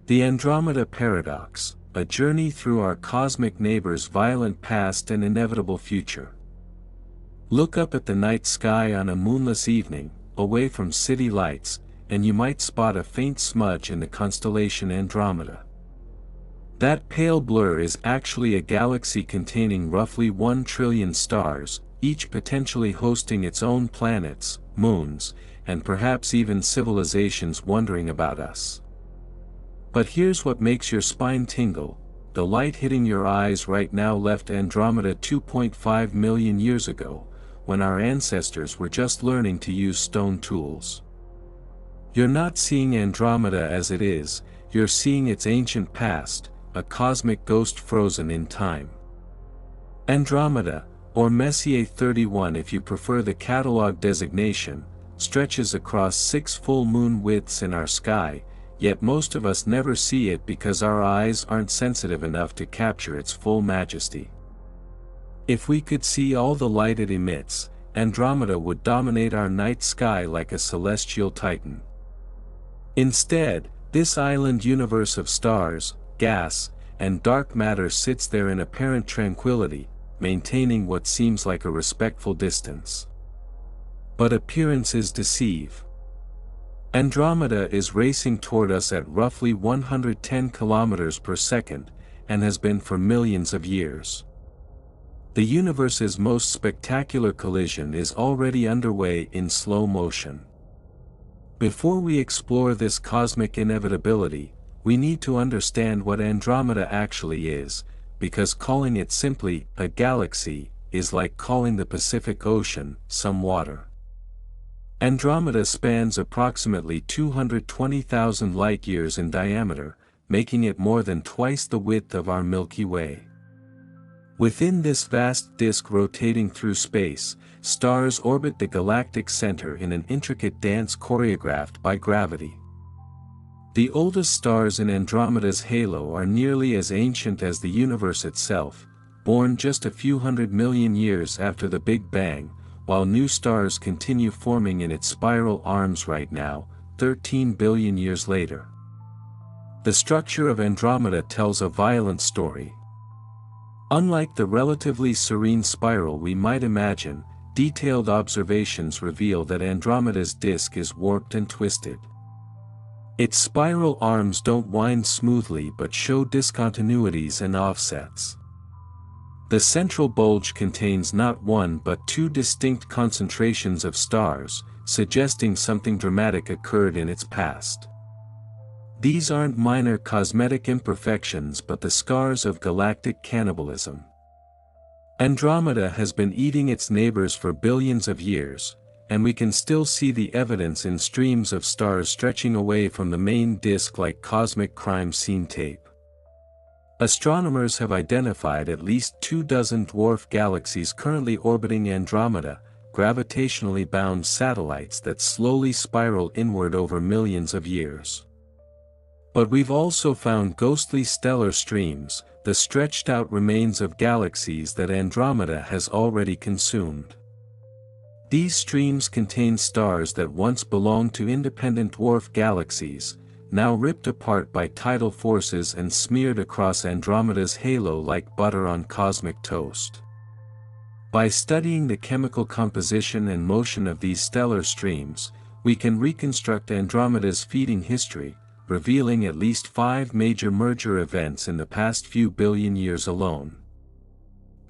The Andromeda Paradox, a journey through our cosmic neighbor's violent past and inevitable future. Look up at the night sky on a moonless evening, away from city lights, and you might spot a faint smudge in the constellation Andromeda. That pale blur is actually a galaxy containing roughly 1 trillion stars, each potentially hosting its own planets, moons, and perhaps even civilizations wondering about us. But here's what makes your spine tingle: the light hitting your eyes right now left Andromeda 2.5 million years ago, when our ancestors were just learning to use stone tools. You're not seeing Andromeda as it is, you're seeing its ancient past, a cosmic ghost frozen in time. Andromeda, or Messier 31 if you prefer the catalog designation, stretches across 6 full moon widths in our sky, yet most of us never see it because our eyes aren't sensitive enough to capture its full majesty. If we could see all the light it emits, Andromeda would dominate our night sky like a celestial titan. Instead, this island universe of stars, gas, and dark matter sits there in apparent tranquility, maintaining what seems like a respectful distance. But appearances deceive. Andromeda is racing toward us at roughly 110 kilometers per second, and has been for millions of years. The universe's most spectacular collision is already underway in slow motion. Before we explore this cosmic inevitability, we need to understand what Andromeda actually is, because calling it simply a galaxy is like calling the Pacific Ocean some water. Andromeda spans approximately 220,000 light-years in diameter, making it more than twice the width of our Milky Way. Within this vast disk rotating through space, stars orbit the galactic center in an intricate dance choreographed by gravity. The oldest stars in Andromeda's halo are nearly as ancient as the universe itself, born just a few 100 million years after the Big Bang, while new stars continue forming in its spiral arms right now, 13 billion years later. The structure of Andromeda tells a violent story. Unlike the relatively serene spiral we might imagine, detailed observations reveal that Andromeda's disk is warped and twisted. Its spiral arms don't wind smoothly but show discontinuities and offsets. The central bulge contains not one but 2 distinct concentrations of stars, suggesting something dramatic occurred in its past. These aren't minor cosmetic imperfections but the scars of galactic cannibalism. Andromeda has been eating its neighbors for billions of years, and we can still see the evidence in streams of stars stretching away from the main disk like cosmic crime scene tape. Astronomers have identified at least 24 dwarf galaxies currently orbiting Andromeda, gravitationally bound satellites that slowly spiral inward over millions of years. But we've also found ghostly stellar streams, the stretched-out remains of galaxies that Andromeda has already consumed. These streams contain stars that once belonged to independent dwarf galaxies, now ripped apart by tidal forces and smeared across Andromeda's halo like butter on cosmic toast. By studying the chemical composition and motion of these stellar streams, we can reconstruct Andromeda's feeding history, revealing at least 5 major merger events in the past few billion years alone.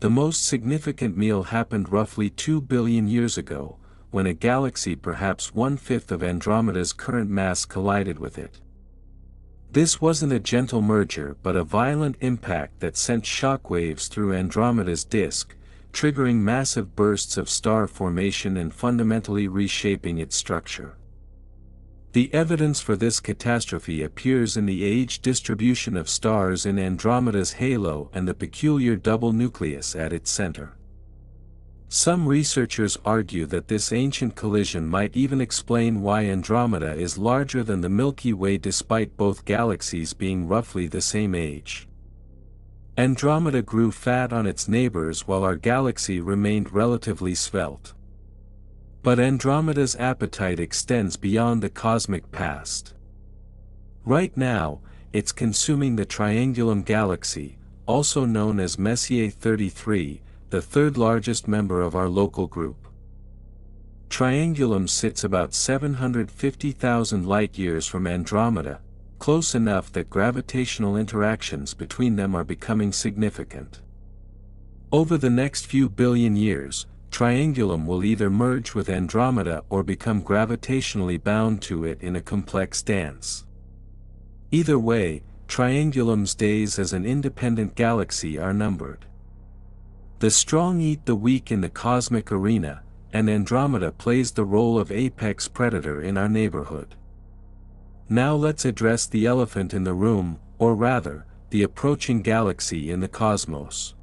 The most significant meal happened roughly 2 billion years ago, when a galaxy perhaps 1/5 of Andromeda's current mass collided with it. This wasn't a gentle merger but a violent impact that sent shockwaves through Andromeda's disk, triggering massive bursts of star formation and fundamentally reshaping its structure. The evidence for this catastrophe appears in the age distribution of stars in Andromeda's halo and the peculiar double nucleus at its center. Some researchers argue that this ancient collision might even explain why Andromeda is larger than the Milky Way despite both galaxies being roughly the same age. Andromeda grew fat on its neighbors while our galaxy remained relatively svelte. But Andromeda's appetite extends beyond the cosmic past. Right now, it's consuming the Triangulum galaxy, also known as Messier 33, the third largest member of our local group. Triangulum sits about 750,000 light-years from Andromeda, close enough that gravitational interactions between them are becoming significant. Over the next few billion years, Triangulum will either merge with Andromeda or become gravitationally bound to it in a complex dance. Either way, Triangulum's days as an independent galaxy are numbered. The strong eat the weak in the cosmic arena, and Andromeda plays the role of apex predator in our neighborhood. Now let's address the elephant in the room, or rather, the approaching galaxy in the cosmos.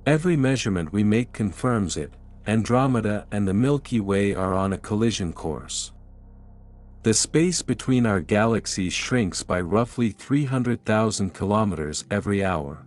Every measurement we make confirms it. Andromeda and the Milky Way are on a collision course. The space between our galaxies shrinks by roughly 300,000 kilometers every hour.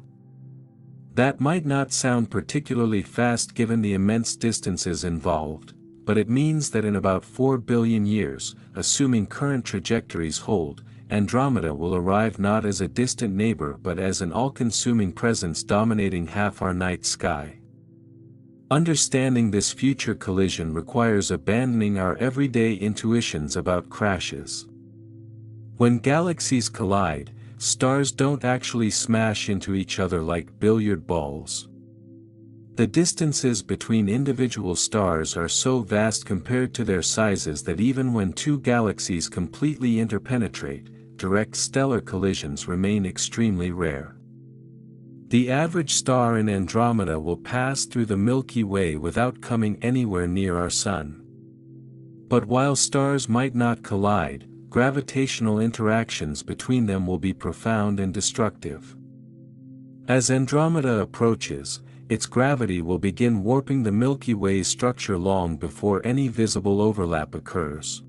That might not sound particularly fast given the immense distances involved, but it means that in about 4 billion years, assuming current trajectories hold, Andromeda will arrive not as a distant neighbor but as an all-consuming presence dominating half our night sky. Understanding this future collision requires abandoning our everyday intuitions about crashes. When galaxies collide, stars don't actually smash into each other like billiard balls. The distances between individual stars are so vast compared to their sizes that even when two galaxies completely interpenetrate, direct stellar collisions remain extremely rare. The average star in Andromeda will pass through the Milky Way without coming anywhere near our Sun. But while stars might not collide, gravitational interactions between them will be profound and destructive. As Andromeda approaches, its gravity will begin warping the Milky Way's structure long before any visible overlap occurs.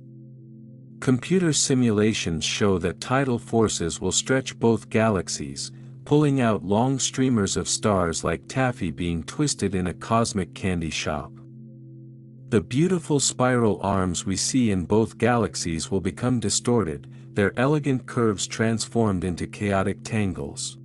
Computer simulations show that tidal forces will stretch both galaxies, pulling out long streamers of stars like taffy being twisted in a cosmic candy shop. The beautiful spiral arms we see in both galaxies will become distorted, their elegant curves transformed into chaotic tangles.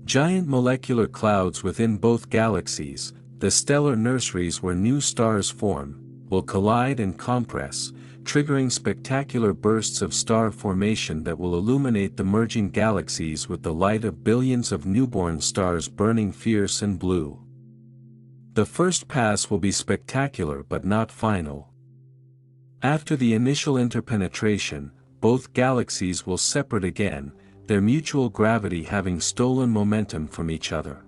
Giant molecular clouds within both galaxies, the stellar nurseries where new stars form, will collide and compress, triggering spectacular bursts of star formation that will illuminate the merging galaxies with the light of billions of newborn stars burning fierce and blue. The first pass will be spectacular but not final. After the initial interpenetration, both galaxies will separate again, their mutual gravity having stolen momentum from each other.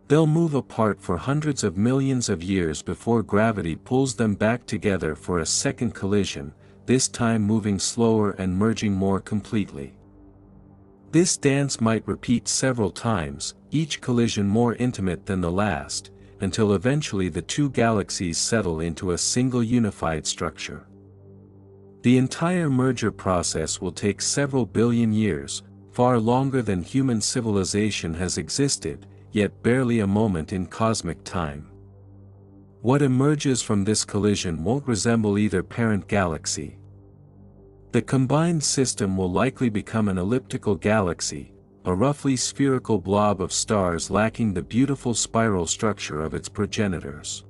They'll move apart for hundreds of millions of years before gravity pulls them back together for a second collision, this time moving slower and merging more completely. This dance might repeat several times, each collision more intimate than the last, until eventually the two galaxies settle into a single unified structure. The entire merger process will take several billion years, far longer than human civilization has existed, yet barely a moment in cosmic time. What emerges from this collision won't resemble either parent galaxy. The combined system will likely become an elliptical galaxy, a roughly spherical blob of stars lacking the beautiful spiral structure of its progenitors.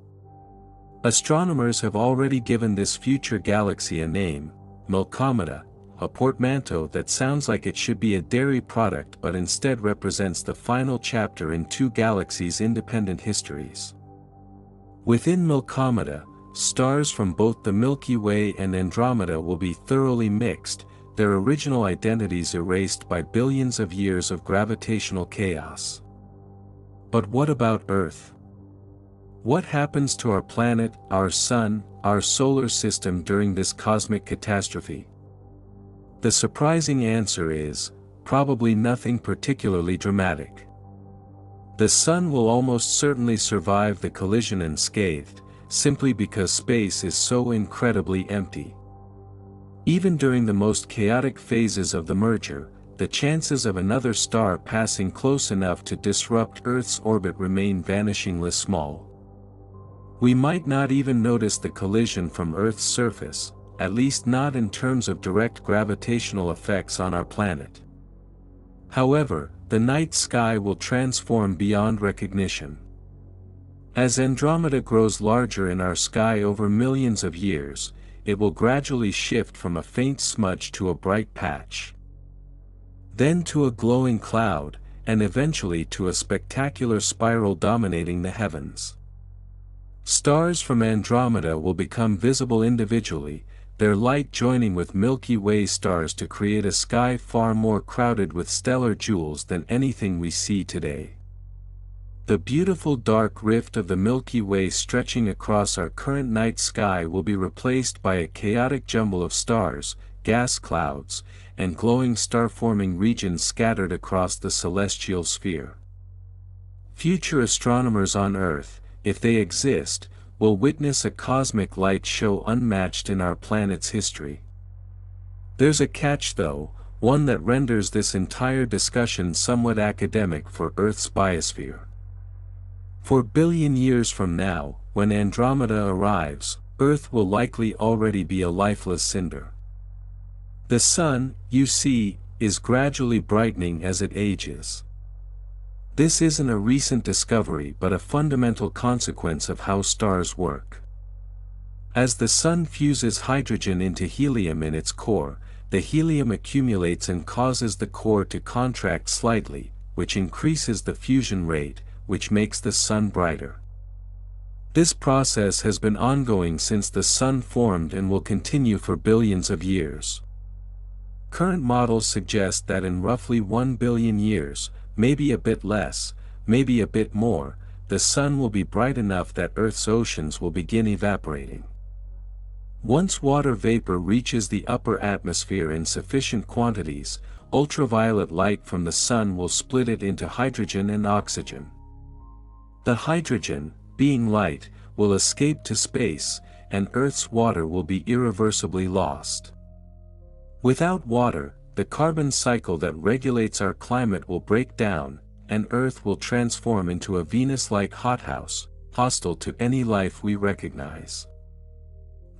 Astronomers have already given this future galaxy a name, Milkomeda, a portmanteau that sounds like it should be a dairy product but instead represents the final chapter in two galaxies' independent histories. Within Milkomeda, stars from both the Milky Way and Andromeda will be thoroughly mixed, their original identities erased by billions of years of gravitational chaos. But what about Earth? What happens to our planet, our Sun, our solar system during this cosmic catastrophe? The surprising answer is, probably nothing particularly dramatic. The Sun will almost certainly survive the collision unscathed, simply because space is so incredibly empty. Even during the most chaotic phases of the merger, the chances of another star passing close enough to disrupt Earth's orbit remain vanishingly small. We might not even notice the collision from Earth's surface, at least not in terms of direct gravitational effects on our planet. However, the night sky will transform beyond recognition. As Andromeda grows larger in our sky over millions of years, it will gradually shift from a faint smudge to a bright patch, then to a glowing cloud, and eventually to a spectacular spiral dominating the heavens. Stars from Andromeda will become visible individually, their light joining with Milky Way stars to create a sky far more crowded with stellar jewels than anything we see today. The beautiful dark rift of the Milky Way stretching across our current night sky will be replaced by a chaotic jumble of stars, gas clouds, and glowing star-forming regions scattered across the celestial sphere. Future astronomers on Earth, if they exist, will witness a cosmic light show unmatched in our planet's history. There's a catch though, one that renders this entire discussion somewhat academic for Earth's biosphere. 4 billion years from now, when Andromeda arrives, Earth will likely already be a lifeless cinder. The Sun, you see, is gradually brightening as it ages. This isn't a recent discovery but a fundamental consequence of how stars work. As the Sun fuses hydrogen into helium in its core, the helium accumulates and causes the core to contract slightly, which increases the fusion rate, which makes the Sun brighter. This process has been ongoing since the Sun formed and will continue for billions of years. Current models suggest that in roughly 1 billion years, maybe a bit less, maybe a bit more, the Sun will be bright enough that Earth's oceans will begin evaporating. Once water vapor reaches the upper atmosphere in sufficient quantities, ultraviolet light from the Sun will split it into hydrogen and oxygen. The hydrogen, being light, will escape to space, and Earth's water will be irreversibly lost. Without water, the carbon cycle that regulates our climate will break down, and Earth will transform into a Venus-like hothouse, hostile to any life we recognize.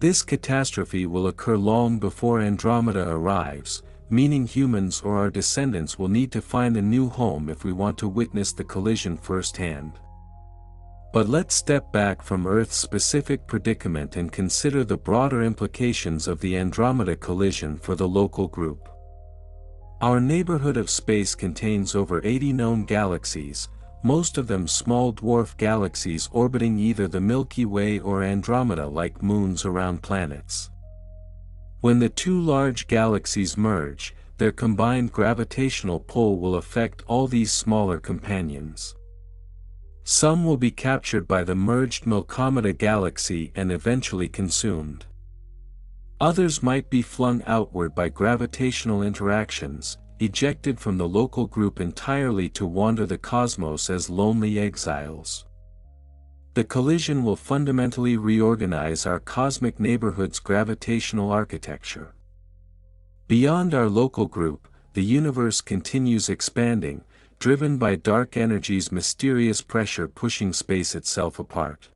This catastrophe will occur long before Andromeda arrives, meaning humans or our descendants will need to find a new home if we want to witness the collision firsthand. But let's step back from Earth's specific predicament and consider the broader implications of the Andromeda collision for the local group. Our neighborhood of space contains over 80 known galaxies, most of them small dwarf galaxies orbiting either the Milky Way or Andromeda like moons around planets. When the two large galaxies merge, their combined gravitational pull will affect all these smaller companions. Some will be captured by the merged Milky galaxy and eventually consumed. Others might be flung outward by gravitational interactions, ejected from the local group entirely to wander the cosmos as lonely exiles. The collision will fundamentally reorganize our cosmic neighborhood's gravitational architecture. Beyond our local group, the universe continues expanding, driven by dark energy's mysterious pressure pushing space itself apart.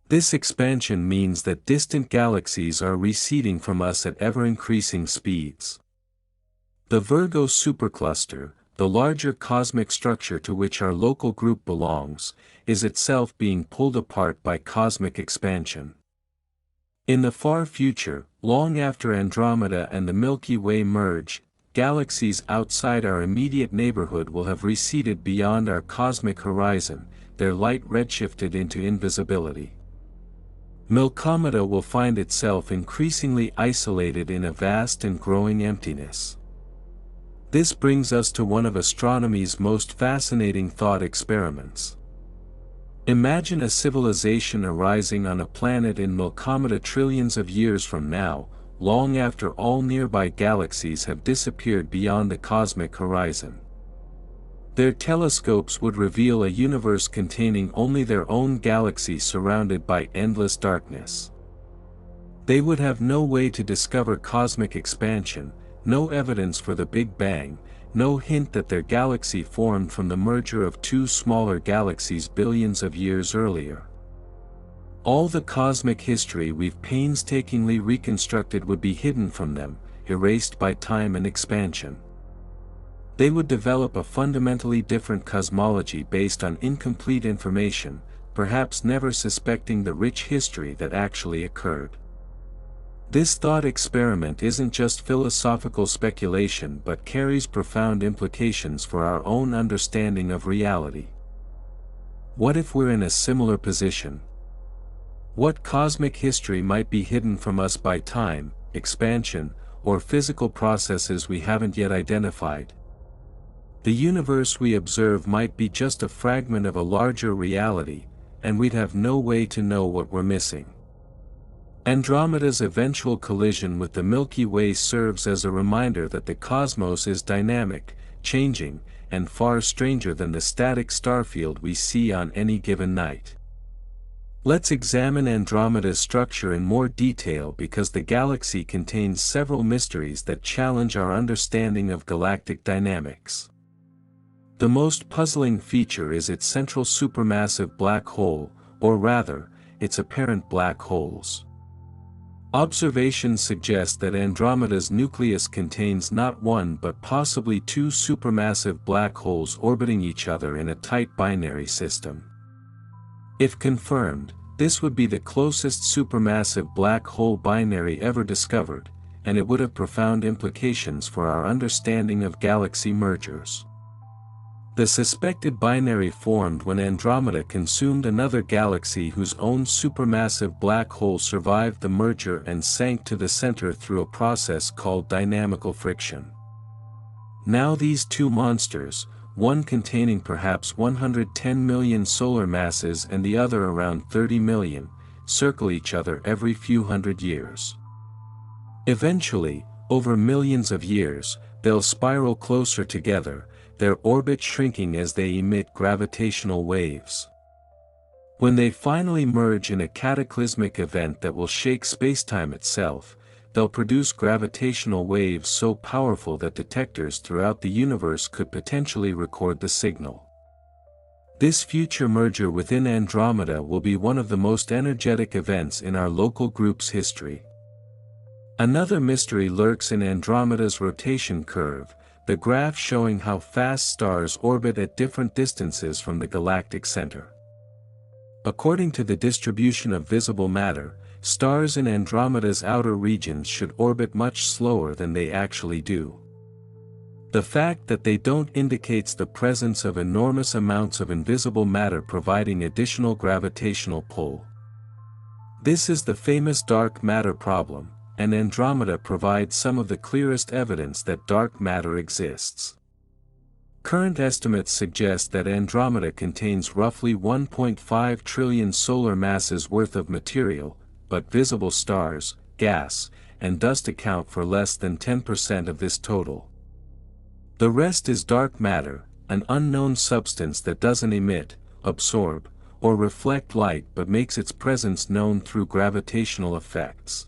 This expansion means that distant galaxies are receding from us at ever-increasing speeds. The Virgo supercluster, the larger cosmic structure to which our local group belongs, is itself being pulled apart by cosmic expansion. In the far future, long after Andromeda and the Milky Way merge, galaxies outside our immediate neighborhood will have receded beyond our cosmic horizon, their light redshifted into invisibility. Milkomeda will find itself increasingly isolated in a vast and growing emptiness. This brings us to one of astronomy's most fascinating thought experiments. Imagine a civilization arising on a planet in Milkomeda trillions of years from now, long after all nearby galaxies have disappeared beyond the cosmic horizon. Their telescopes would reveal a universe containing only their own galaxy surrounded by endless darkness. They would have no way to discover cosmic expansion, no evidence for the Big Bang, no hint that their galaxy formed from the merger of two smaller galaxies billions of years earlier. All the cosmic history we've painstakingly reconstructed would be hidden from them, erased by time and expansion. They would develop a fundamentally different cosmology based on incomplete information, perhaps never suspecting the rich history that actually occurred. This thought experiment isn't just philosophical speculation but carries profound implications for our own understanding of reality. What if we're in a similar position? What cosmic history might be hidden from us by time, expansion, or physical processes we haven't yet identified? The universe we observe might be just a fragment of a larger reality, and we'd have no way to know what we're missing. Andromeda's eventual collision with the Milky Way serves as a reminder that the cosmos is dynamic, changing, and far stranger than the static starfield we see on any given night. Let's examine Andromeda's structure in more detail because the galaxy contains several mysteries that challenge our understanding of galactic dynamics. The most puzzling feature is its central supermassive black hole, or rather, its apparent black holes. Observations suggest that Andromeda's nucleus contains not one but possibly two supermassive black holes orbiting each other in a tight binary system. If confirmed, this would be the closest supermassive black hole binary ever discovered, and it would have profound implications for our understanding of galaxy mergers. The suspected binary formed when Andromeda consumed another galaxy whose own supermassive black hole survived the merger and sank to the center through a process called dynamical friction. Now these two monsters, one containing perhaps 110 million solar masses and the other around 30 million, circle each other every few hundred years. Eventually, over millions of years, they'll spiral closer together, their orbit shrinking as they emit gravitational waves. When they finally merge in a cataclysmic event that will shake spacetime itself, they'll produce gravitational waves so powerful that detectors throughout the universe could potentially record the signal. This future merger within Andromeda will be one of the most energetic events in our local group's history. Another mystery lurks in Andromeda's rotation curve, the graph showing how fast stars orbit at different distances from the galactic center. According to the distribution of visible matter, stars in Andromeda's outer regions should orbit much slower than they actually do. The fact that they don't indicates the presence of enormous amounts of invisible matter providing additional gravitational pull. This is the famous dark matter problem, and Andromeda provides some of the clearest evidence that dark matter exists. Current estimates suggest that Andromeda contains roughly 1.5 trillion solar masses worth of material, but visible stars, gas, and dust account for less than 10% of this total. The rest is dark matter, an unknown substance that doesn't emit, absorb, or reflect light but makes its presence known through gravitational effects.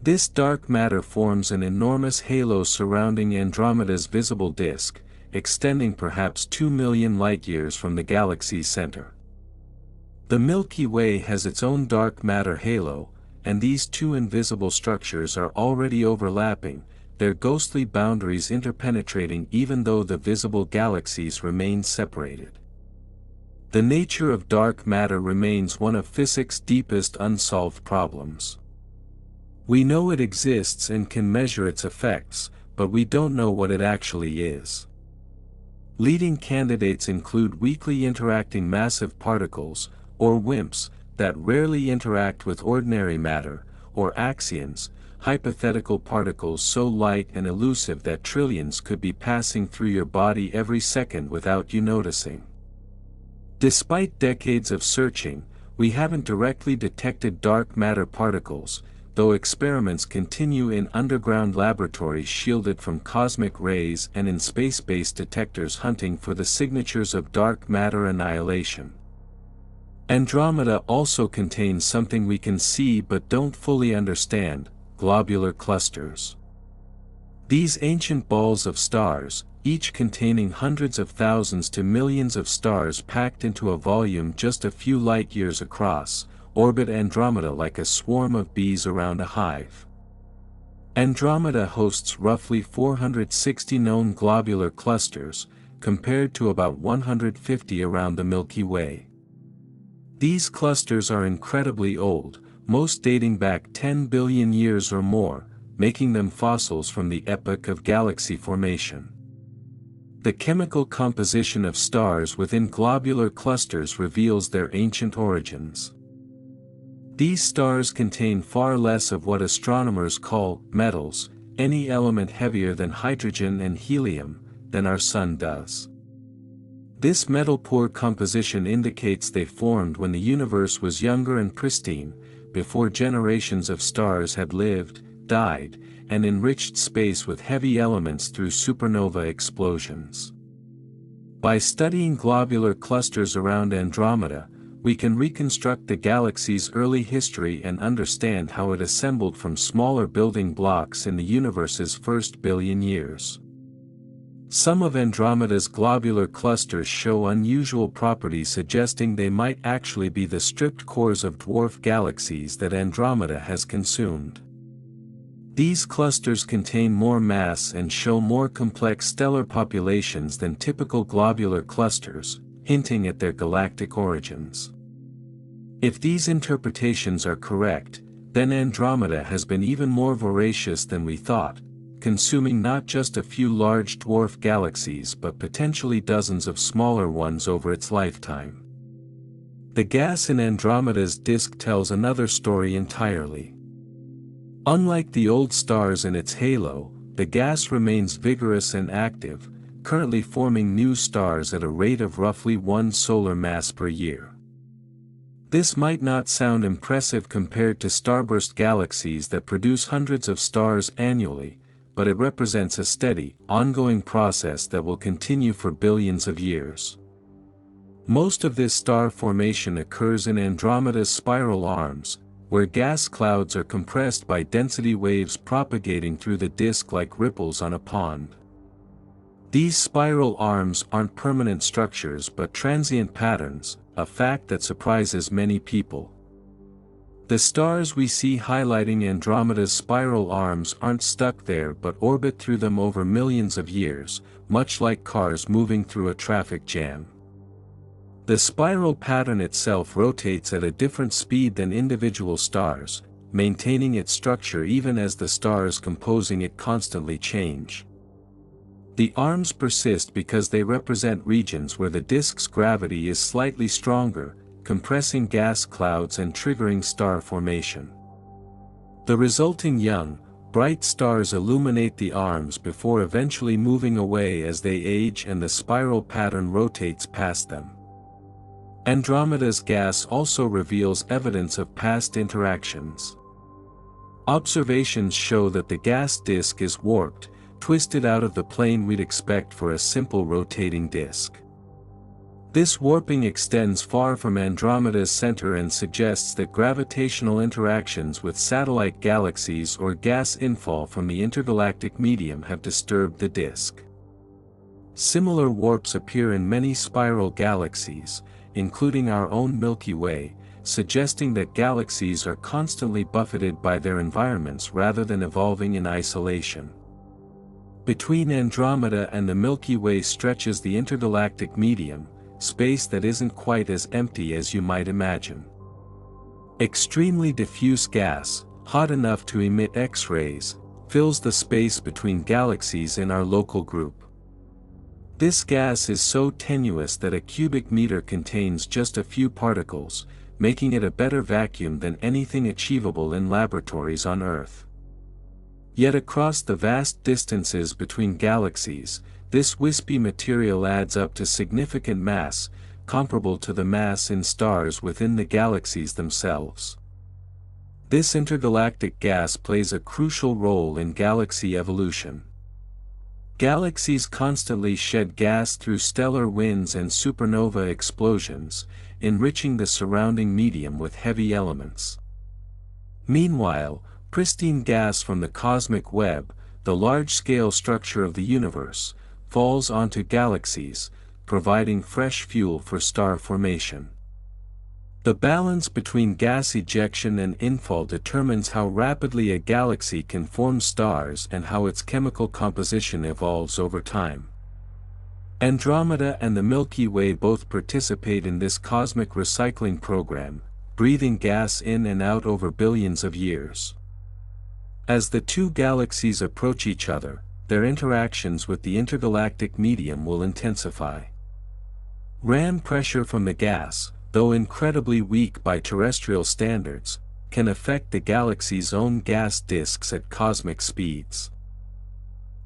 This dark matter forms an enormous halo surrounding Andromeda's visible disk, extending perhaps 2 million light-years from the galaxy's center. The Milky Way has its own dark matter halo, and these two invisible structures are already overlapping, their ghostly boundaries interpenetrating even though the visible galaxies remain separated. The nature of dark matter remains one of physics' deepest unsolved problems. We know it exists and can measure its effects, but we don't know what it actually is. Leading candidates include weakly interacting massive particles, or WIMPs, that rarely interact with ordinary matter, or axions, hypothetical particles so light and elusive that trillions could be passing through your body every second without you noticing. Despite decades of searching, we haven't directly detected dark matter particles, though experiments continue in underground laboratories shielded from cosmic rays and in space-based detectors hunting for the signatures of dark matter annihilation. Andromeda also contains something we can see but don't fully understand: globular clusters. These ancient balls of stars, each containing hundreds of thousands to millions of stars packed into a volume just a few light-years across, orbit Andromeda like a swarm of bees around a hive. Andromeda hosts roughly 460 known globular clusters, compared to about 150 around the Milky Way. These clusters are incredibly old, most dating back 10 billion years or more, making them fossils from the epoch of galaxy formation. The chemical composition of stars within globular clusters reveals their ancient origins. These stars contain far less of what astronomers call metals, any element heavier than hydrogen and helium, than our Sun does. This metal-poor composition indicates they formed when the universe was younger and pristine, before generations of stars had lived, died, and enriched space with heavy elements through supernova explosions. By studying globular clusters around Andromeda, we can reconstruct the galaxy's early history and understand how it assembled from smaller building blocks in the universe's first billion years. Some of Andromeda's globular clusters show unusual properties suggesting they might actually be the stripped cores of dwarf galaxies that Andromeda has consumed. These clusters contain more mass and show more complex stellar populations than typical globular clusters, hinting at their galactic origins. If these interpretations are correct, then Andromeda has been even more voracious than we thought, consuming not just a few large dwarf galaxies but potentially dozens of smaller ones over its lifetime. The gas in Andromeda's disk tells another story entirely. Unlike the old stars in its halo, the gas remains vigorous and active, currently forming new stars at a rate of roughly 1 solar mass per year. This might not sound impressive compared to starburst galaxies that produce hundreds of stars annually, but it represents a steady, ongoing process that will continue for billions of years. Most of this star formation occurs in Andromeda's spiral arms, where gas clouds are compressed by density waves propagating through the disk like ripples on a pond. These spiral arms aren't permanent structures but transient patterns, a fact that surprises many people. The stars we see highlighting Andromeda's spiral arms aren't stuck there but orbit through them over millions of years, much like cars moving through a traffic jam. The spiral pattern itself rotates at a different speed than individual stars, maintaining its structure even as the stars composing it constantly change. The arms persist because they represent regions where the disk's gravity is slightly stronger, compressing gas clouds and triggering star formation. The resulting young, bright stars illuminate the arms before eventually moving away as they age and the spiral pattern rotates past them. Andromeda's gas also reveals evidence of past interactions. Observations show that the gas disk is warped, twisted out of the plane we'd expect for a simple rotating disk. This warping extends far from Andromeda's center and suggests that gravitational interactions with satellite galaxies or gas infall from the intergalactic medium have disturbed the disk. Similar warps appear in many spiral galaxies, including our own Milky Way, suggesting that galaxies are constantly buffeted by their environments rather than evolving in isolation. Between Andromeda and the Milky Way stretches the intergalactic medium, space that isn't quite as empty as you might imagine. Extremely diffuse gas, hot enough to emit X-rays, fills the space between galaxies in our local group. This gas is so tenuous that a cubic meter contains just a few particles, making it a better vacuum than anything achievable in laboratories on Earth. Yet across the vast distances between galaxies, this wispy material adds up to significant mass, comparable to the mass in stars within the galaxies themselves. This intergalactic gas plays a crucial role in galaxy evolution. Galaxies constantly shed gas through stellar winds and supernova explosions, enriching the surrounding medium with heavy elements. Meanwhile, pristine gas from the cosmic web, the large-scale structure of the universe, falls onto galaxies, providing fresh fuel for star formation. The balance between gas ejection and infall determines how rapidly a galaxy can form stars and how its chemical composition evolves over time. Andromeda and the Milky Way both participate in this cosmic recycling program, breathing gas in and out over billions of years. As the two galaxies approach each other, their interactions with the intergalactic medium will intensify. Ram pressure from the gas, though incredibly weak by terrestrial standards, can affect the galaxy's own gas disks at cosmic speeds.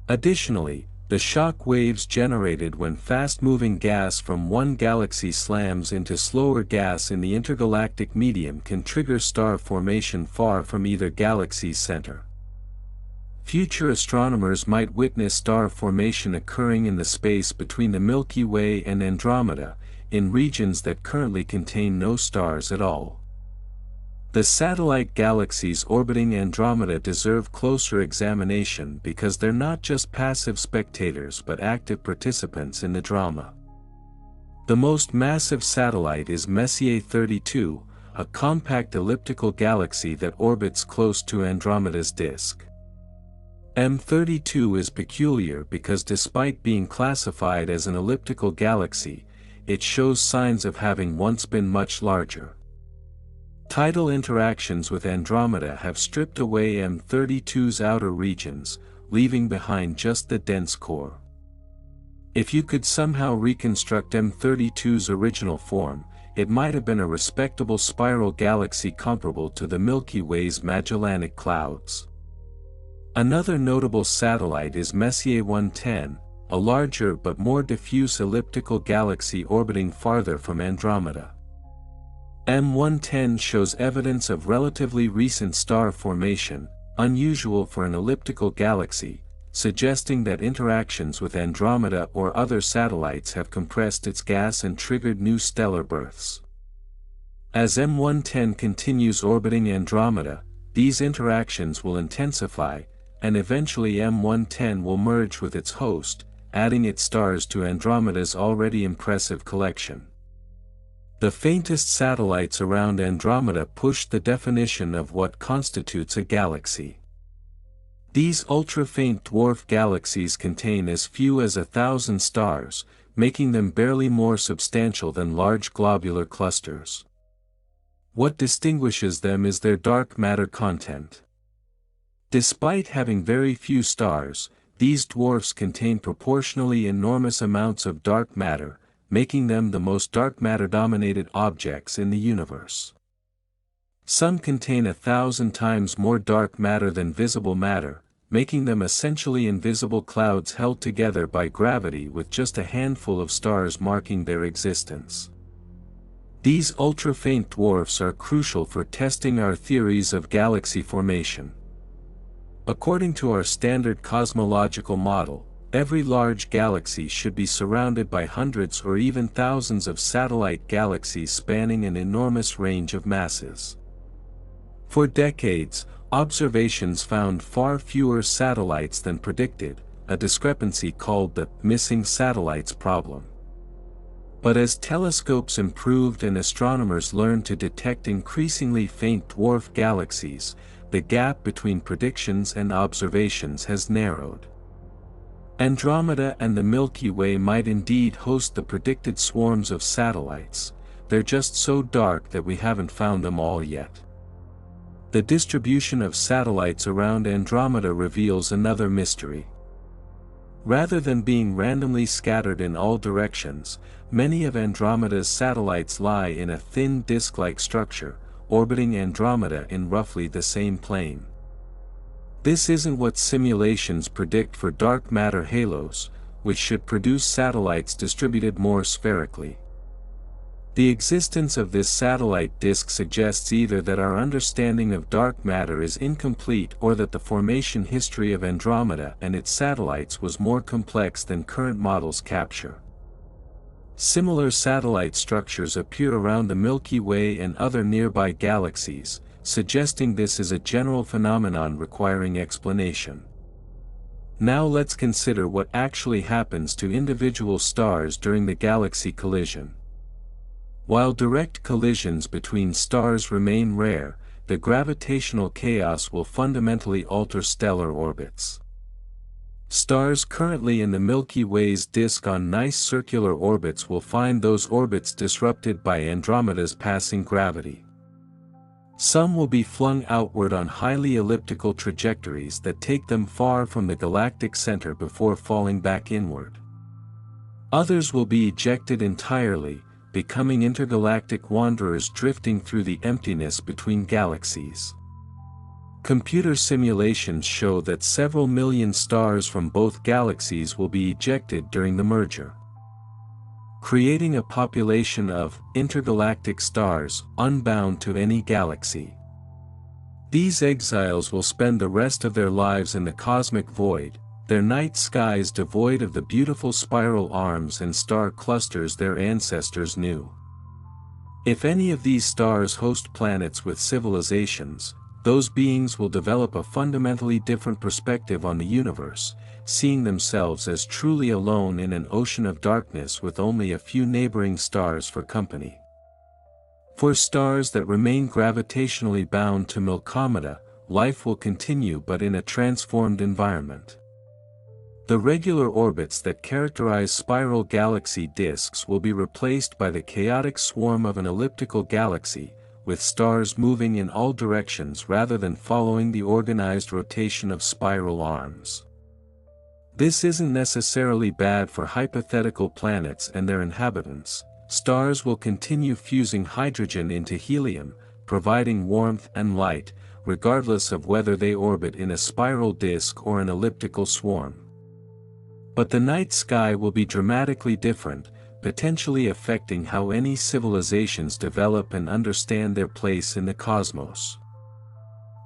Additionally, the shock waves generated when fast-moving gas from one galaxy slams into slower gas in the intergalactic medium can trigger star formation far from either galaxy's center. Future astronomers might witness star formation occurring in the space between the Milky Way and Andromeda, in regions that currently contain no stars at all. The satellite galaxies orbiting Andromeda deserve closer examination because they're not just passive spectators but active participants in the drama. The most massive satellite is Messier 32, a compact elliptical galaxy that orbits close to Andromeda's disk. M32 is peculiar because despite being classified as an elliptical galaxy, it shows signs of having once been much larger. Tidal interactions with Andromeda have stripped away M32's outer regions, leaving behind just the dense core. If you could somehow reconstruct M32's original form, it might have been a respectable spiral galaxy comparable to the Milky Way's Magellanic Clouds. Another notable satellite is Messier 110, a larger but more diffuse elliptical galaxy orbiting farther from Andromeda. M110 shows evidence of relatively recent star formation, unusual for an elliptical galaxy, suggesting that interactions with Andromeda or other satellites have compressed its gas and triggered new stellar births. As M110 continues orbiting Andromeda, these interactions will intensify, and eventually M110 will merge with its host, adding its stars to Andromeda's already impressive collection. The faintest satellites around Andromeda push the definition of what constitutes a galaxy. These ultra-faint dwarf galaxies contain as few as 1,000 stars, making them barely more substantial than large globular clusters. What distinguishes them is their dark matter content. Despite having very few stars, these dwarfs contain proportionally enormous amounts of dark matter, making them the most dark matter-dominated objects in the universe. Some contain 1,000 times more dark matter than visible matter, making them essentially invisible clouds held together by gravity with just a handful of stars marking their existence. These ultra-faint dwarfs are crucial for testing our theories of galaxy formation. According to our standard cosmological model, every large galaxy should be surrounded by hundreds or even thousands of satellite galaxies spanning an enormous range of masses. For decades, observations found far fewer satellites than predicted, a discrepancy called the missing satellites problem. But as telescopes improved and astronomers learned to detect increasingly faint dwarf galaxies, the gap between predictions and observations has narrowed. Andromeda and the Milky Way might indeed host the predicted swarms of satellites, they're just so dark that we haven't found them all yet. The distribution of satellites around Andromeda reveals another mystery. Rather than being randomly scattered in all directions, many of Andromeda's satellites lie in a thin disk-like structure, orbiting Andromeda in roughly the same plane. This isn't what simulations predict for dark matter halos, which should produce satellites distributed more spherically. The existence of this satellite disk suggests either that our understanding of dark matter is incomplete or that the formation history of Andromeda and its satellites was more complex than current models capture. Similar satellite structures appear around the Milky Way and other nearby galaxies, suggesting this is a general phenomenon requiring explanation. Now let's consider what actually happens to individual stars during the galaxy collision. While direct collisions between stars remain rare, the gravitational chaos will fundamentally alter stellar orbits. Stars currently in the Milky Way's disk on nice circular orbits will find those orbits disrupted by Andromeda's passing gravity. Some will be flung outward on highly elliptical trajectories that take them far from the galactic center before falling back inward. Others will be ejected entirely, becoming intergalactic wanderers drifting through the emptiness between galaxies. Computer simulations show that several million stars from both galaxies will be ejected during the merger, creating a population of intergalactic stars unbound to any galaxy. These exiles will spend the rest of their lives in the cosmic void, their night skies devoid of the beautiful spiral arms and star clusters their ancestors knew. If any of these stars host planets with civilizations, those beings will develop a fundamentally different perspective on the universe, seeing themselves as truly alone in an ocean of darkness with only a few neighboring stars for company. For stars that remain gravitationally bound to Milkomeda, life will continue but in a transformed environment. The regular orbits that characterize spiral galaxy disks will be replaced by the chaotic swarm of an elliptical galaxy, with stars moving in all directions rather than following the organized rotation of spiral arms. This isn't necessarily bad for hypothetical planets and their inhabitants. Stars will continue fusing hydrogen into helium, providing warmth and light, regardless of whether they orbit in a spiral disk or an elliptical swarm. But the night sky will be dramatically different, potentially affecting how any civilizations develop and understand their place in the cosmos.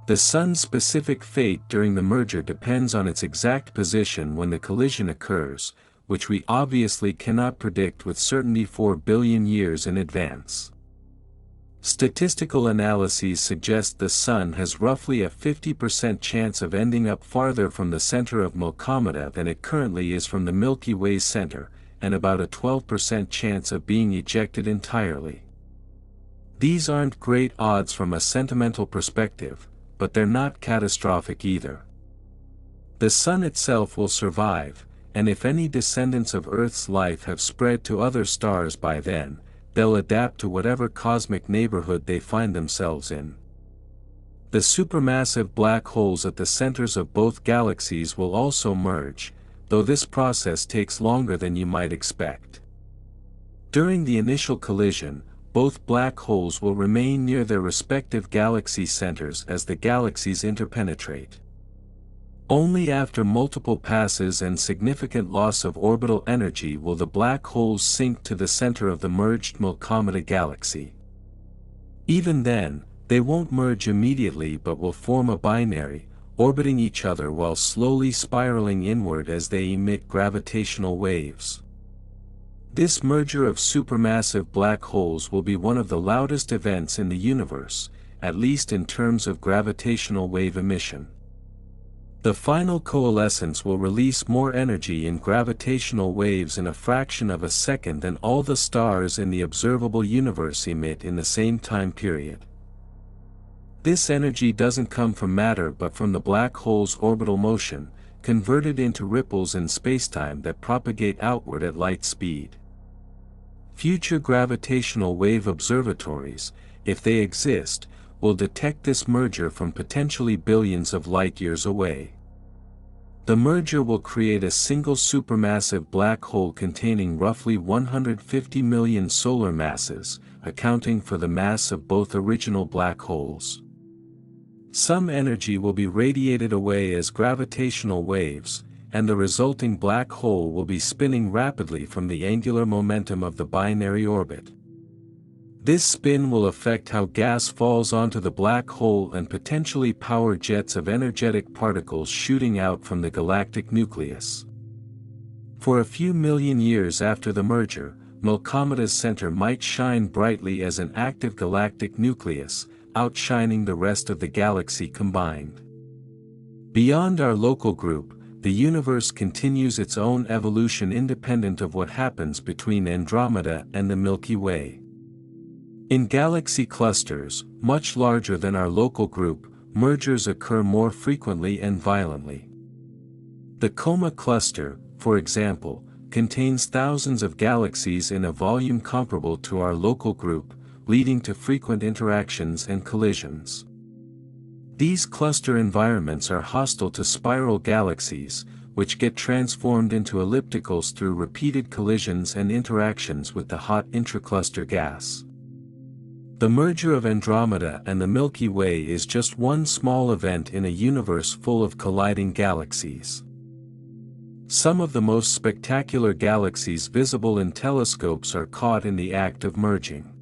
The Sun's specific fate during the merger depends on its exact position when the collision occurs, which we obviously cannot predict with certainty 4 billion years in advance. Statistical analyses suggest the Sun has roughly a 50% chance of ending up farther from the center of Milkomeda than it currently is from the Milky Way's center, and about a 12% chance of being ejected entirely. These aren't great odds from a sentimental perspective, but they're not catastrophic either. The Sun itself will survive, and if any descendants of Earth's life have spread to other stars by then, they'll adapt to whatever cosmic neighborhood they find themselves in. The supermassive black holes at the centers of both galaxies will also merge, though this process takes longer than you might expect. During the initial collision, both black holes will remain near their respective galaxy centers as the galaxies interpenetrate. Only after multiple passes and significant loss of orbital energy will the black holes sink to the center of the merged Milkomeda galaxy. Even then, they won't merge immediately but will form a binary, orbiting each other while slowly spiraling inward as they emit gravitational waves. This merger of supermassive black holes will be one of the loudest events in the universe, at least in terms of gravitational wave emission. The final coalescence will release more energy in gravitational waves in a fraction of a second than all the stars in the observable universe emit in the same time period. This energy doesn't come from matter but from the black hole's orbital motion, converted into ripples in spacetime that propagate outward at light speed. Future gravitational wave observatories, if they exist, will detect this merger from potentially billions of light-years away. The merger will create a single supermassive black hole containing roughly 150 million solar masses, accounting for the mass of both original black holes. Some energy will be radiated away as gravitational waves, and the resulting black hole will be spinning rapidly from the angular momentum of the binary orbit. This spin will affect how gas falls onto the black hole and potentially power jets of energetic particles shooting out from the galactic nucleus. For a few million years after the merger, Milkomeda's center might shine brightly as an active galactic nucleus, outshining the rest of the galaxy combined. Beyond our local group, the universe continues its own evolution independent of what happens between Andromeda and the Milky Way. In galaxy clusters, much larger than our local group, mergers occur more frequently and violently. The Coma cluster, for example, contains thousands of galaxies in a volume comparable to our local group, leading to frequent interactions and collisions. These cluster environments are hostile to spiral galaxies, which get transformed into ellipticals through repeated collisions and interactions with the hot intracluster gas. The merger of Andromeda and the Milky Way is just one small event in a universe full of colliding galaxies. Some of the most spectacular galaxies visible in telescopes are caught in the act of merging.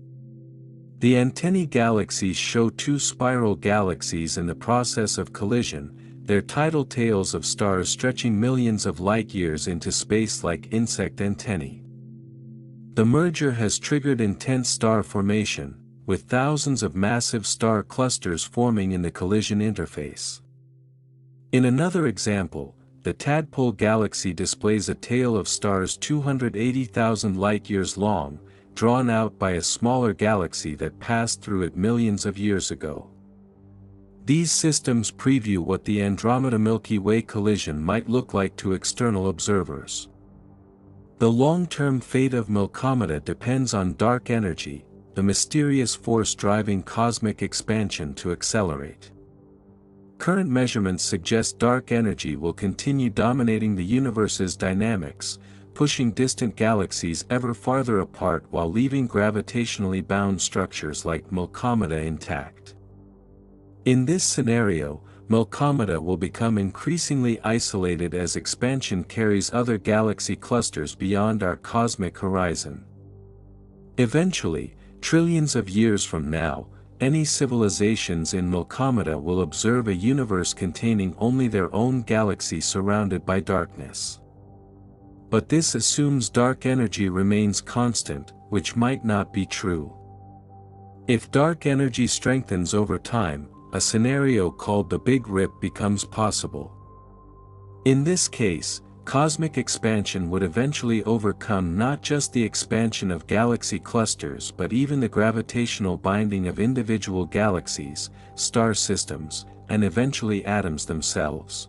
The antennae galaxies show two spiral galaxies in the process of collision, their tidal tails of stars stretching millions of light-years into space like insect antennae. The merger has triggered intense star formation, with thousands of massive star clusters forming in the collision interface. In another example, the Tadpole galaxy displays a tail of stars 280,000 light-years long, drawn out by a smaller galaxy that passed through it millions of years ago. These systems preview what the Andromeda-Milky Way collision might look like to external observers. The long-term fate of Milkomeda depends on dark energy, the mysterious force driving cosmic expansion to accelerate. Current measurements suggest dark energy will continue dominating the universe's dynamics, pushing distant galaxies ever farther apart while leaving gravitationally bound structures like Milkomeda intact. In this scenario, Milkomeda will become increasingly isolated as expansion carries other galaxy clusters beyond our cosmic horizon. Eventually, trillions of years from now, any civilizations in Milkomeda will observe a universe containing only their own galaxy surrounded by darkness. But this assumes dark energy remains constant, which might not be true. If dark energy strengthens over time, a scenario called the Big Rip becomes possible. In this case, cosmic expansion would eventually overcome not just the expansion of galaxy clusters but even the gravitational binding of individual galaxies, star systems, and eventually atoms themselves.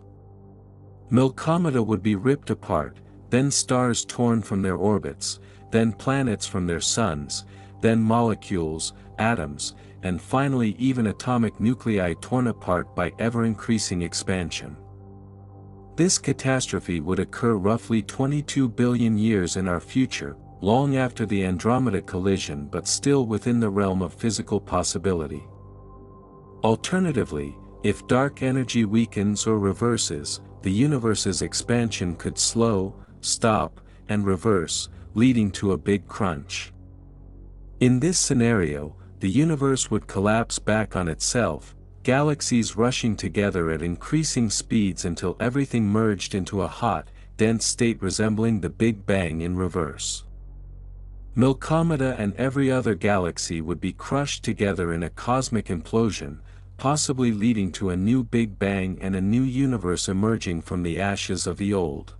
Milkomeda would be ripped apart, then stars torn from their orbits, then planets from their suns, then molecules, atoms, and finally even atomic nuclei torn apart by ever-increasing expansion. This catastrophe would occur roughly 22 billion years in our future, long after the Andromeda collision but still within the realm of physical possibility. Alternatively, if dark energy weakens or reverses, the universe's expansion could slow, stop, and reverse, leading to a big crunch. In this scenario, the universe would collapse back on itself, galaxies rushing together at increasing speeds until everything merged into a hot, dense state resembling the Big Bang in reverse. Milkomeda and every other galaxy would be crushed together in a cosmic implosion, possibly leading to a new Big Bang and a new universe emerging from the ashes of the old.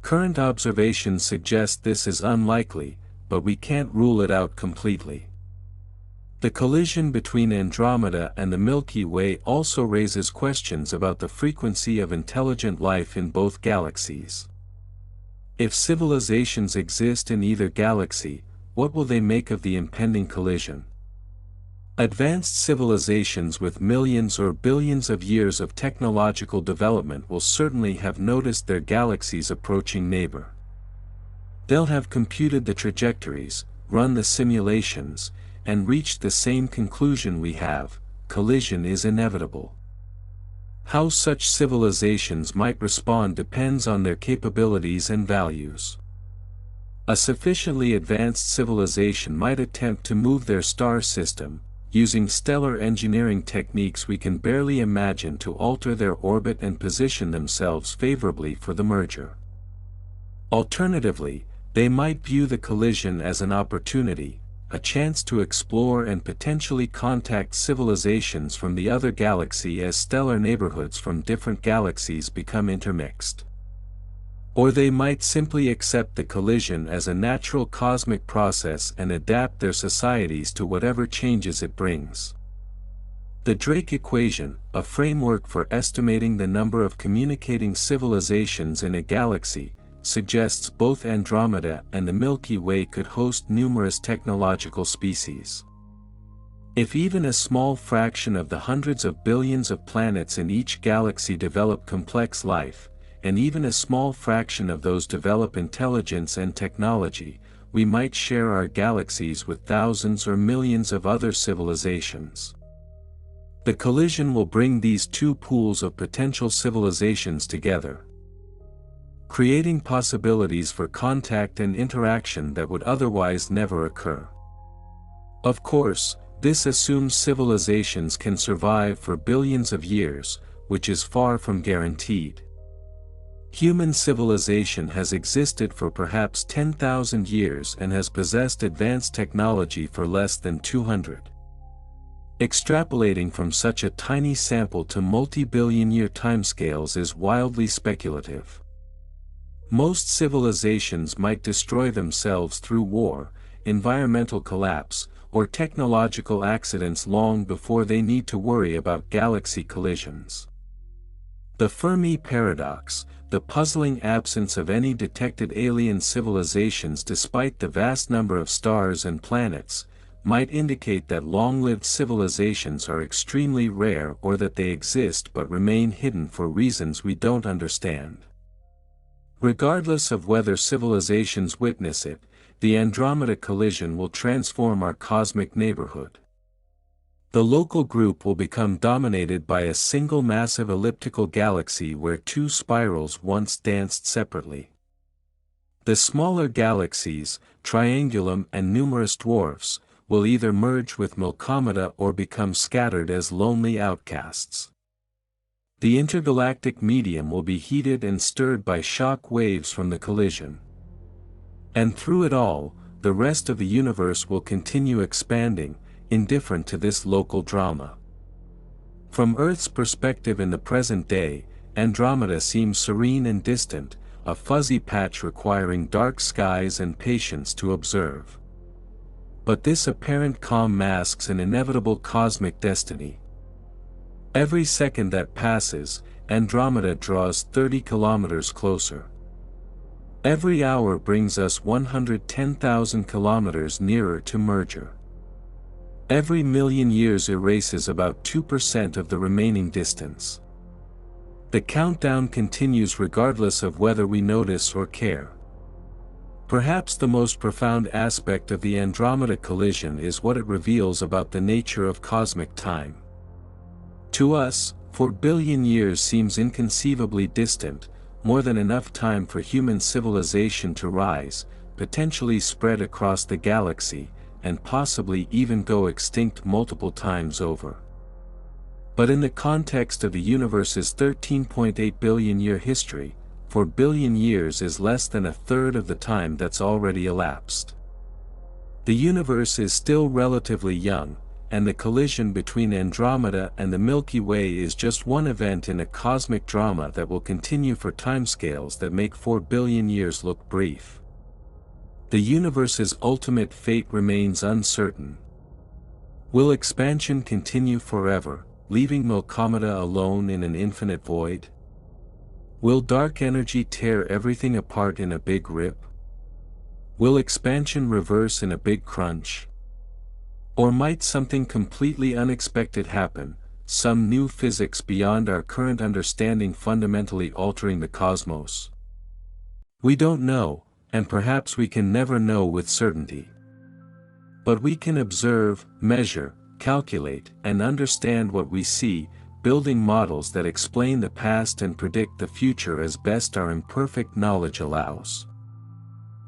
Current observations suggest this is unlikely, but we can't rule it out completely. The collision between Andromeda and the Milky Way also raises questions about the frequency of intelligent life in both galaxies. If civilizations exist in either galaxy, what will they make of the impending collision? Advanced civilizations with millions or billions of years of technological development will certainly have noticed their galaxy's approaching neighbor. They'll have computed the trajectories, run the simulations, and reached the same conclusion we have: collision is inevitable. How such civilizations might respond depends on their capabilities and values. A sufficiently advanced civilization might attempt to move their star system, using stellar engineering techniques we can barely imagine, to alter their orbit and position themselves favorably for the merger. Alternatively, they might view the collision as an opportunity, a chance to explore and potentially contact civilizations from the other galaxy as stellar neighborhoods from different galaxies become intermixed. Or they might simply accept the collision as a natural cosmic process and adapt their societies to whatever changes it brings. The Drake equation, a framework for estimating the number of communicating civilizations in a galaxy, suggests both Andromeda and the Milky Way could host numerous technological species. If even a small fraction of the hundreds of billions of planets in each galaxy develop complex life, and even a small fraction of those develop intelligence and technology, we might share our galaxies with thousands or millions of other civilizations. The collision will bring these two pools of potential civilizations together, creating possibilities for contact and interaction that would otherwise never occur. Of course, this assumes civilizations can survive for billions of years, which is far from guaranteed. Human civilization has existed for perhaps 10,000 years and has possessed advanced technology for less than 200. Extrapolating from such a tiny sample to multi-billion-year timescales is wildly speculative. Most civilizations might destroy themselves through war, environmental collapse, or technological accidents long before they need to worry about galaxy collisions. The Fermi paradox, the puzzling absence of any detected alien civilizations despite the vast number of stars and planets, might indicate that long-lived civilizations are extremely rare or that they exist but remain hidden for reasons we don't understand. Regardless of whether civilizations witness it, the Andromeda collision will transform our cosmic neighborhood. The local group will become dominated by a single massive elliptical galaxy where two spirals once danced separately. The smaller galaxies, Triangulum and numerous dwarfs, will either merge with Milkomeda or become scattered as lonely outcasts. The intergalactic medium will be heated and stirred by shock waves from the collision. And through it all, the rest of the universe will continue expanding, indifferent to this local drama. From Earth's perspective in the present day, Andromeda seems serene and distant, a fuzzy patch requiring dark skies and patience to observe. But this apparent calm masks an inevitable cosmic destiny. Every second that passes, Andromeda draws 30 kilometers closer. Every hour brings us 110,000 kilometers nearer to merger. Every million years erases about 2% of the remaining distance. The countdown continues regardless of whether we notice or care. Perhaps the most profound aspect of the Andromeda collision is what it reveals about the nature of cosmic time. To us, 4 billion years seems inconceivably distant, more than enough time for human civilization to rise, potentially spread across the galaxy, and possibly even go extinct multiple times over. But in the context of the universe's 13.8 billion year history, 4 billion years is less than a third of the time that's already elapsed. The universe is still relatively young, and the collision between Andromeda and the Milky Way is just one event in a cosmic drama that will continue for timescales that make 4 billion years look brief. The universe's ultimate fate remains uncertain. Will expansion continue forever, leaving Milkomeda alone in an infinite void? Will dark energy tear everything apart in a big rip? Will expansion reverse in a big crunch? Or might something completely unexpected happen, some new physics beyond our current understanding fundamentally altering the cosmos? We don't know, and perhaps we can never know with certainty. But we can observe, measure, calculate, and understand what we see, building models that explain the past and predict the future as best our imperfect knowledge allows.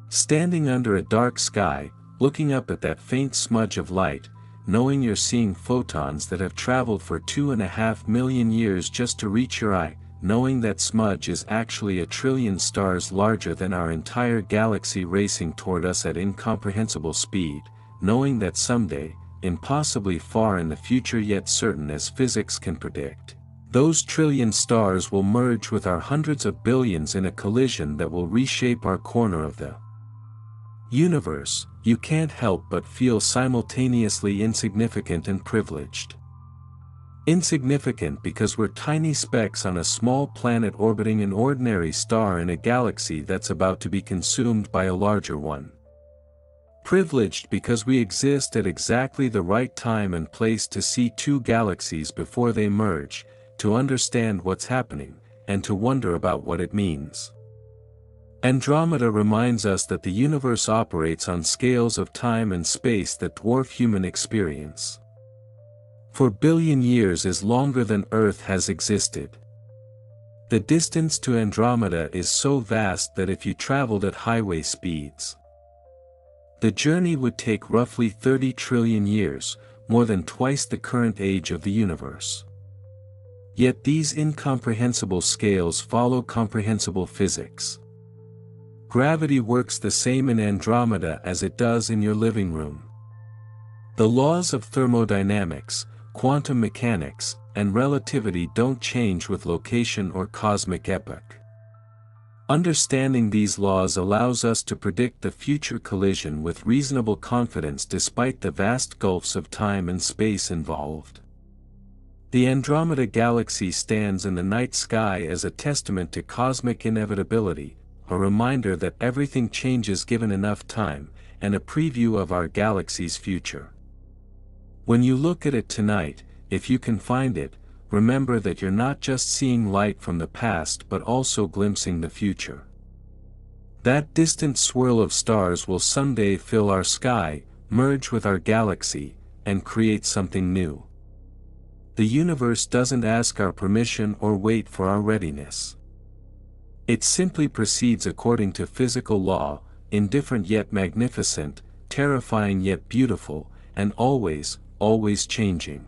Standing under a dark sky, looking up at that faint smudge of light, knowing you're seeing photons that have traveled for 2.5 million years just to reach your eye, knowing that smudge is actually a trillion stars larger than our entire galaxy racing toward us at incomprehensible speed, knowing that someday, impossibly far in the future yet certain as physics can predict, Those trillion stars will merge with our hundreds of billions in a collision that will reshape our corner of the universe. You can't help but feel simultaneously insignificant and privileged. Insignificant because we're tiny specks on a small planet orbiting an ordinary star in a galaxy that's about to be consumed by a larger one. Privileged because we exist at exactly the right time and place to see two galaxies before they merge, to understand what's happening, and to wonder about what it means. Andromeda reminds us that the universe operates on scales of time and space that dwarf human experience. 4 billion years is longer than Earth has existed. The distance to Andromeda is so vast that if you traveled at highway speeds, the journey would take roughly 30 trillion years, more than twice the current age of the universe. Yet these incomprehensible scales follow comprehensible physics. Gravity works the same in Andromeda as it does in your living room. The laws of thermodynamics, quantum mechanics, and relativity don't change with location or cosmic epoch. Understanding these laws allows us to predict the future collision with reasonable confidence despite the vast gulfs of time and space involved. The Andromeda Galaxy stands in the night sky as a testament to cosmic inevitability, a reminder that everything changes given enough time, and a preview of our galaxy's future. When you look at it tonight, if you can find it, remember that you're not just seeing light from the past but also glimpsing the future. That distant swirl of stars will someday fill our sky, merge with our galaxy, and create something new. The universe doesn't ask our permission or wait for our readiness. It simply proceeds according to physical law, indifferent yet magnificent, terrifying yet beautiful, and always, always changing.